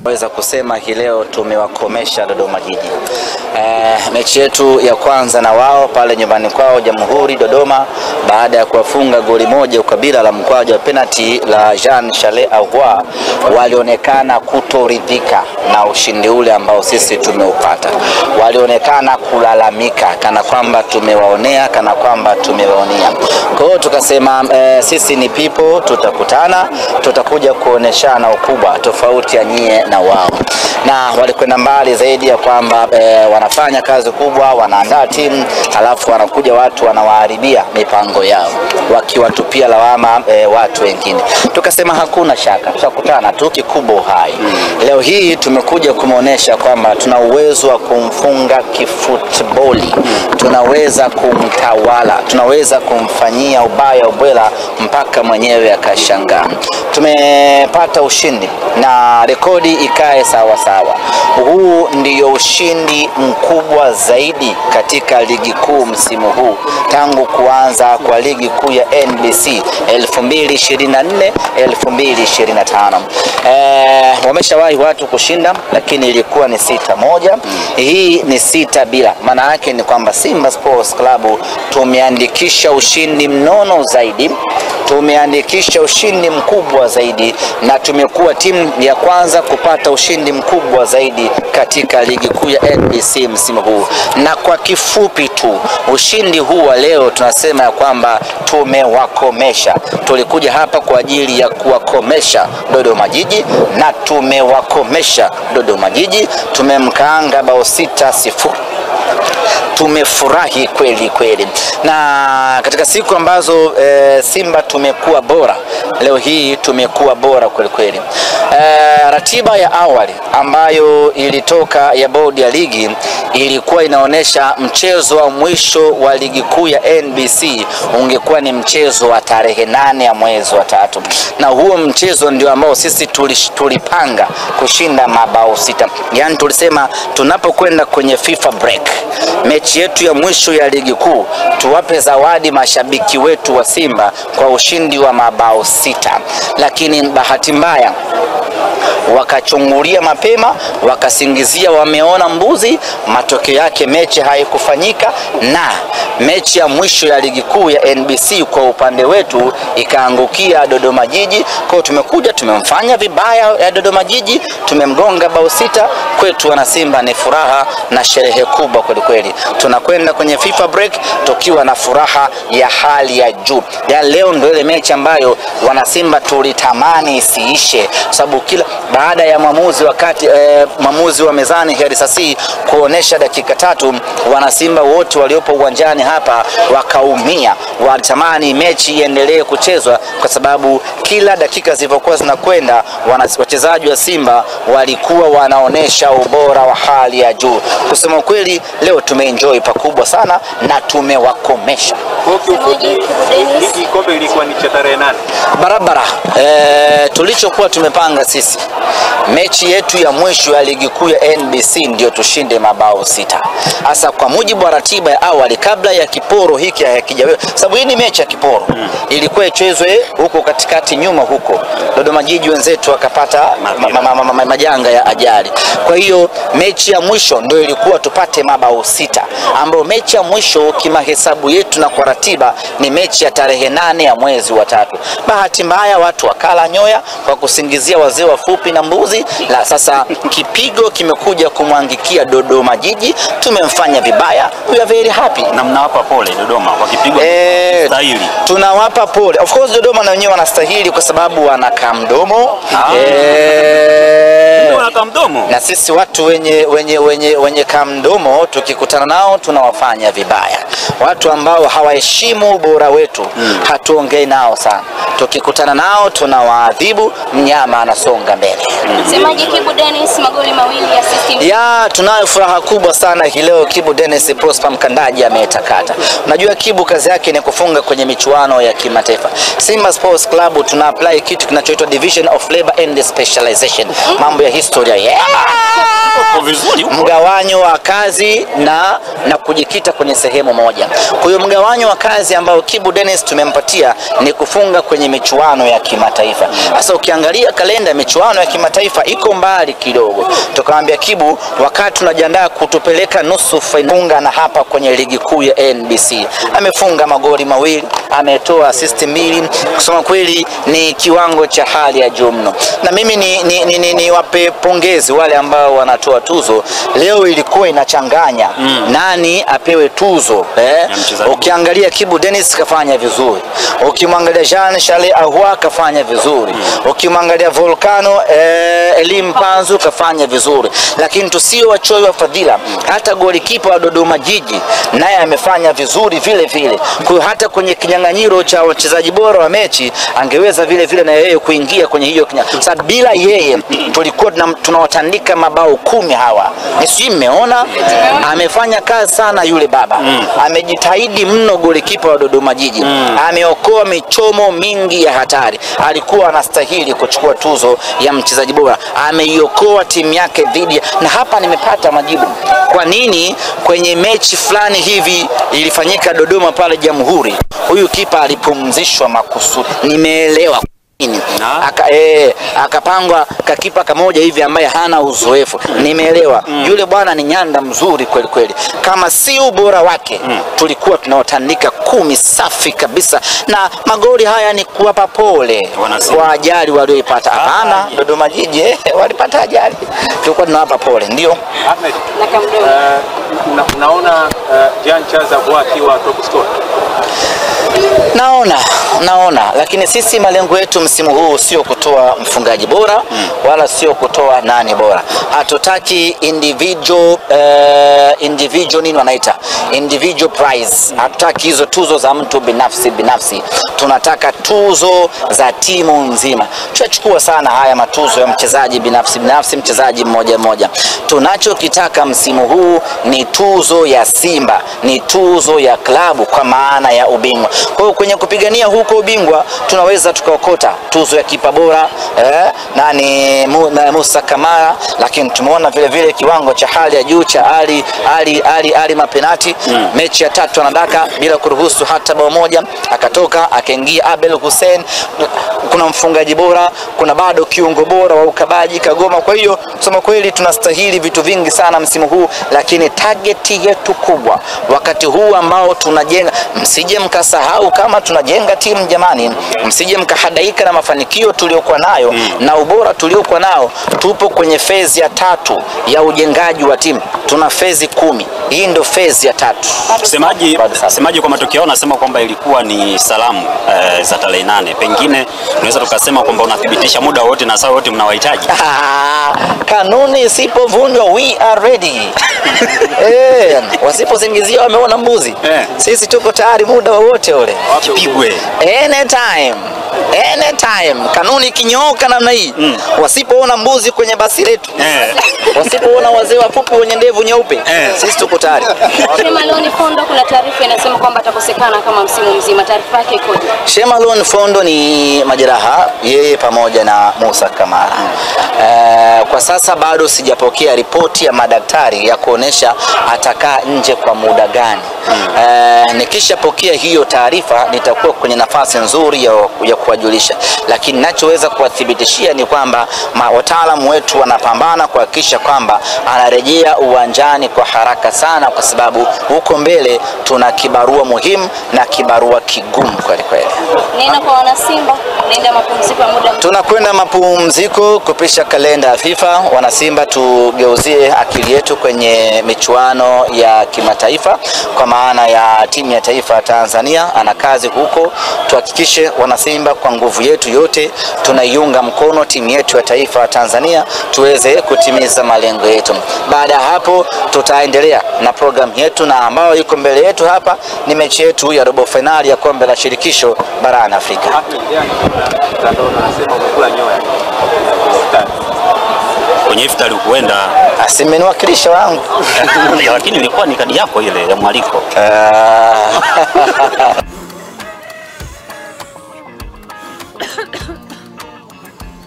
Naweza kusema hii leo tumewakomesha Dodoma Jiji. Mechi yetu ya kwanza na wao pale nyumbani kwao Jamhuri Dodoma, baada ya kuwafunga goli moja ukabila la mkwaju wa penalty la Jean Charles Ahoua, walionekana kutoridhika na ushindi ule ambao sisi tumeupata. Walionekana kulalamika kana kwamba tumewaonea, kana kwamba tumewaonea. Kwa hiyo tukasema sisi ni people, tutakutana, tutakuja kuoneshana ukubwa tofauti ya nyie na wao. Na walikwenda mbali zaidi ya kwamba wanafanya kazi kubwa, wanaandaa timu, alafu wanakuja watu wanawaharibia mipango yao, wakiwatupia lawama watu wengine. Tukasema hakuna shaka, tutakutana tu kikubwa uhai. Leo hii tumekuja kumuonesha kwamba tuna uwezo wa kumfunga kifutboli, tunaweza kumtawala, tunaweza kumfanyia ubaya ubwela mpaka mwenyewe akashangaa. Tumepata ushindi na rekodi ikae sawa sawa. Huu ndio ushindi mkubwa zaidi katika ligi kuu msimu huu tangu kuanza kwa ligi kuu ya NBC 2024-2025. Wameshawahi watu kushinda, lakini ilikuwa ni 6-1. Hii ni 6-0. Maana yake ni kwamba Simba Sports Club tumeandikisha ushindi mnono zaidi, tumeandikisha ushindi mkubwa zaidi, na tumekuwa timu ya kwanza kupata ushindi mkubwa zaidi katika ligi kuu ya NBC msimu huu. Na kwa kifupi tu, ushindi huu wa leo tunasema ya kwamba tumewakomesha. Tulikuja hapa kwa ajili ya kuwakomesha Dodoma Jiji na tumewakomesha Dodoma Jiji. Tumemkaanga bao 6-0. Tumefurahi kweli kweli. Na katika siku ambazo Simba tumekuwa bora, leo hii tumekuwa bora kweli kweli. Ratiba ya awali ambayo ilitoka ya bodi ya ligi ilikuwa inaonesha mchezo wa mwisho wa ligi kuu ya NBC ungekuwa ni mchezo wa tarehe 8 ya mwezi wa 3. Na huo mchezo ndio ambao sisi tulipanga kushinda mabao 6. Yaani tulisema tunapokwenda kwenye FIFA break, mechi yetu ya mwisho ya ligi kuu, tuwape zawadi mashabiki wetu wa Simba kwa ushindi wa mabao 6. Lakini bahati mbaya wakachungulia mapema, wakasingizia wameona mbuzi. Matokeo yake mechi haikufanyika, na mechi ya mwisho ya ligi kuu ya NBC kwa upande wetu ikaangukia Dodoma Jiji. Kwa tumekuja tumemfanya vibaya ya Dodoma Jiji, tumemgonga bao 6. Kwetu wana Simba ni furaha na sherehe kubwa kweli kweli. Tunakwenda kwenye FIFA break tukiwa na furaha ya hali ya juu. Ya leo ndio ile mechi ambayo wana Simba tulitamani isiishe, sababu kila baada ya mwamuzi wa mezani Herisasi kuonesha dakika 3, wana Simba wote waliopo uwanjani hapa wakaumia. Walitamani mechi iendelee kuchezwa kwa sababu kila dakika zilivyokuwa zinakwenda wachezaji wa Simba walikuwa wanaonesha ubora wa hali ya juu. Kusema kweli leo tumeenjoy pakubwa sana na tumewakomesha. Hiki kombe ilikuwa ni cha tarehe 8 barabara. Tulichokuwa tumepanga sisi, mechi yetu ya mwisho ya ligi kuu ya NBC ndio tushinde mabao 6. Hasa kwa mujibu wa ratiba ya awali, kabla ya kiporo hiki hakijawe, sababu hii ni mechi ya kiporo, ilikuwa ichezwe huko katikati nyuma huko Dodoma Jiji, wenzetu wakapata majanga ya ajali. Kwa hiyo mechi ya mwisho ndio ilikuwa tupate mabao 6, ambapo mechi ya mwisho kimahesabu yetu na kwa ratiba ni mechi ya tarehe 8 ya mwezi wa 3. Bahati mbaya watu wakala nyoya kwa kusingizia wazee wafupi na mbuzi. La sasa kipigo kimekuja kumwangikia Dodoma Jiji, tumemfanya vibaya. We are very happy. Na mnawapa pole Dodoma kwa kipigo stahili. Tunawapa pole. Of course Dodoma na wenyewe wanastahili kwa sababu wanakaa mdomo. Kamdomo. Na sisi watu wenye kamdomo tukikutana nao tunawafanya vibaya. Watu ambao hawaheshimu ubora wetu hatuongei nao sana. Tukikutana nao tunawaadhibu, mnyama anasonga mbele. Semaje Kibu Dennis, magoli 2 ya system? Ya, tunayo furaha kubwa sana hii leo. Kibu Dennis Prosper Mkandaji ametakata. Unajua Kibu kazi yake ni kufunga kwenye michuano ya kimataifa. Simba Sports Club tuna apply kitu kinachoitwa Division of Labor and Specialization. Mambo ya history historia. Vizuri huko. Mgawanyo wa kazi na kujikita kwenye sehemu moja. Kwa hiyo mgawanyo wa kazi ambao Kibu Dennis tumempatia ni kufunga kwenye michuano ya kimataifa. Sasa ukiangalia kalenda ya michuano ya kimataifa iko mbali kidogo. Tukamwambia Kibu, wakati tunajiandaa kutupeleka nusu fainali na hapa kwenye ligi kuu ya NBC, amefunga magoli mawili, ametoa assist mbili. Kusema kweli ni kiwango cha hali ya juu mno. Na mimi ni wape pongezi wale ambao wanatoa tuzo. Leo ilikuwa inachanganya nani apewe tuzo. Ukiangalia Kibu Dennis kafanya vizuri, ukimwangalia Jean Charles Ahoua kafanya vizuri, ukimwangalia Volcano Elim Panzu kafanya vizuri, lakini tusio wachoyo wa fadhila, hata golikipa wa Dodoma Jiji naye amefanya vizuri vile vile. Kwa hiyo hata kwenye kinyang'anyiro cha wachezaji bora wa mechi angeweza vile vile na yeye kuingia kwenye hiyo sababu bila yeye tulikuwa tunawatandika mabao 10 hawa. Nisi mmeona amefanya kazi sana yule baba. Amejitahidi mno golikipa wa Dodoma Jiji. Ameokoa michomo mingi ya hatari. Alikuwa anastahili kuchukua tuzo ya mchezaji bora. Ameiokoa timu yake dhidi, na hapa nimepata majibu. Kwa nini kwenye mechi fulani hivi ilifanyika Dodoma pale Jamhuri, huyu kipa alipumzishwa makusudi? Nimeelewa akapangwa kakipa kamoja hivi ambaye hana uzoefu. Nimeelewa. Yule bwana ni nyanda mzuri kweli kweli. Kama si ubora wake tulikuwa tunawatandika 10 safi kabisa, na magoli haya ni kuwapa pole kwa ajali walioipata. Hapana, Dodoma Jiji walipata ajali, tulikuwa tunawapa pole. Ndio Ahmed, unaona Jean Charles Ahoua akiwa top scorer? Naona, lakini sisi malengo yetu msimu huu sio kutoa mfungaji bora wala sio kutoa nani bora. Hatutaki individual nini wanaita individual prize. Hatutaki hizo tuzo za mtu binafsi. Tunataka tuzo za timu nzima. Tunachukua sana haya matuzo ya mchezaji binafsi, mchezaji mmoja. Tunachokitaka msimu huu ni tuzo ya Simba, ni tuzo ya klabu kwa maana ya ubingwa. Kwa hiyo kwenye kupigania huko ubingwa tunaweza tukaokota tuzo ya kipa bora nani Musa Kamara, lakini tumeona vile vile kiwango cha hali ya juu cha Ali mapenati. Mechi ya 3 anadaka bila kuruhusu hata bao moja, akatoka akaingia Abel Hussein. Kuna mfungaji bora, kuna bado kiungo bora wa ukabaji Kagoma. Kwa hiyo kusema kweli tunastahili vitu vingi sana msimu huu, lakini target yetu kubwa wakati huu ambao tunajenga, msije mkasahau kama tunajenga timu jamani, msije mkahadaika na mafanikio tuliokuwa nayo na ubora tuliokuwa nao. Tupo kwenye phase ya 3 ya ujengaji wa timu. Tuna phase 10. Hii ndio phase ya 3. Semaji kwa matokeo nasema kwamba ilikuwa ni salamu za tarehe 8. Pengine tunaweza tukasema kwamba unathibitisha muda wote na saa wote mnawahitaji. Kanuni isipovunjwa we are ready. Wasipozingizia wameona mbuzi. Sisi tuko tayari muda wote ule. Kipigwe. Anytime. Kanuni kinyooka namna hii. Wasipoona mbuzi kwenye basi letu. Wasipoona wazee wafupi wenye ndevu nyeupe. Sisi tuko tayari. Shemalon Fondo, kuna taarifa inasema kwamba atakosekana kama msimu mzima. Taarifa yake ikoje? Shemalon Fondo ni majeraha, yeye pamoja na Musa Kamara. Kwa sasa bado sijapokea ripoti ya madaktari ya kuonesha atakaa nje kwa muda gani. Nikishapokea hiyo taarifa nitakuwa kwenye nafasi nzuri ya kuwajulisha, lakini ninachoweza kuwathibitishia ni kwamba wataalamu wetu wanapambana kuhakikisha kwamba anarejea uwanjani kwa haraka sana, kwa sababu huko mbele tuna kibarua muhimu na kibarua kigumu kweli kweli. Nenda kwa wana Simba, nenda mapumziko ya muda. Tunakwenda mapumziko kupisha kalenda ya FIFA. Wana Simba, tugeuzie akili yetu kwenye michuano ya kimataifa kwa maana ya timu ya taifa Tanzania ana kazi huko. Tuhakikishe wana Simba kwa nguvu yetu yote tunaiunga mkono timu yetu ya taifa Tanzania tuweze kutimiza malengo yetu. Baada ya hapo tutaendelea na program yetu, na ambayo iko mbele yetu hapa ni mechi yetu ya robo finali ya kombe la shirikisho barani Afrika. Kwenye iftari huenda asimeniwakilisha wangu. Lakini ilikuwa ni kadi yako ile ya mwaliko.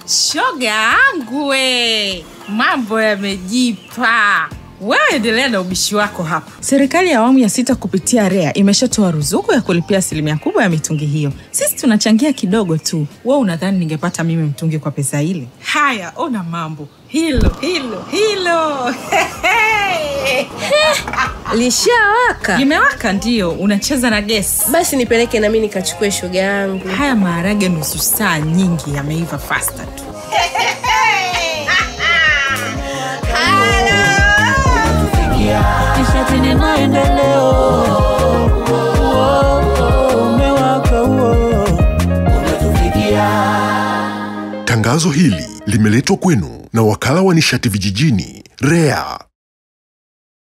Shoga yangu we. Mambo yamejipa. Wewe endelea na ubishi wako hapa. Serikali ya awamu ya 6 kupitia REA imeshatoa ruzuku ya kulipia asilimia kubwa ya mitungi hiyo. Sisi tunachangia kidogo tu. Wewe unadhani ningepata mimi mtungi kwa pesa ile? Haya, ona mambo. Hilo. Lishawaka? Limewaka ndio, unacheza na gesi. Basi nipeleke na mimi nikachukue shoga yangu. Haya maharage nusu saa nyingi yameiva faster tu. Nishati ni maendeleo. Umewaka unatufikia. Tangazo hili limeletwa kwenu na Wakala wa Nishati Vijijini, REA.